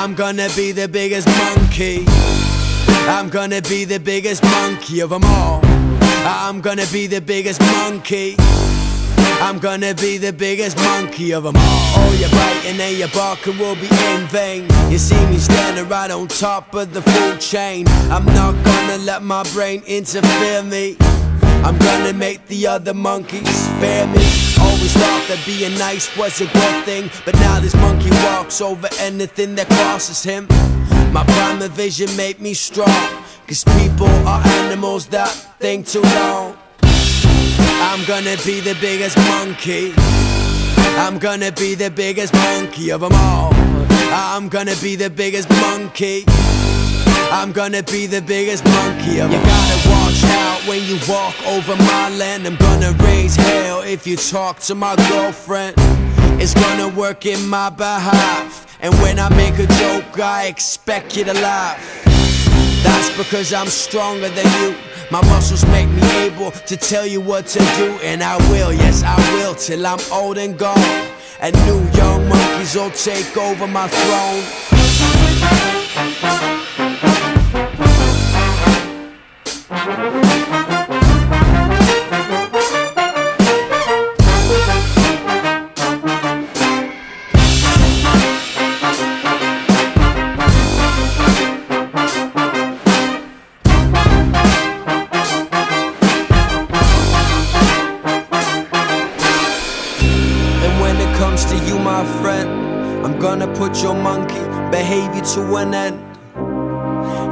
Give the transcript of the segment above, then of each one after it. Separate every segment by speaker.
Speaker 1: I'm gonna be the biggest monkey. I'm gonna be the biggest monkey of them all. I'm gonna be the biggest monkey. I'm gonna be the biggest monkey of them all. Oh, your biting and your barking will be in vain. You see me standing right on top of the food chain. I'm not gonna let my brain interfere me. I'm gonna make the other monkeys fear me. Always thought that being nice was a good thing, but now this monkey walks over anything that crosses him. My primal vision made me strong, cause people are animals that think too long. I'm gonna be the biggest monkey. I'm gonna be the biggest monkey of them all. I'm gonna be the biggest monkey. I'm gonna be the biggest monkey of them all. You gotta watch out when you walk over my land. I'm gonna raise hell if you talk to my girlfriend. It's gonna work in my behalf, and when I make a joke I expect you to laugh. That's because I'm stronger than you. My muscles make me able to tell you what to do, and I will, yes I will, till I'm old and gone, and new young monkeys will take over my throne. Comes to you, my friend, I'm gonna put your monkey behavior to an end.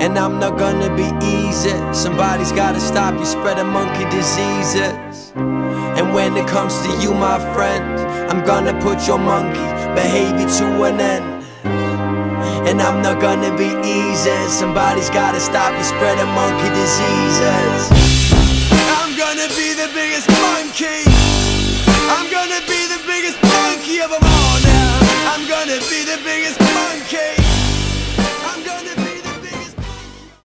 Speaker 1: And I'm not gonna be easy. Somebody's gotta stop you spreading monkey diseases. And when it comes to you, my friend, I'm gonna put your monkey behavior to an end. And I'm not gonna be easy. Somebody's gotta stop you spreading monkey diseases. I'm gonna be the biggest monkey. I'm gonna be the biggest monkey of them all now. I'm gonna be the biggest monkey.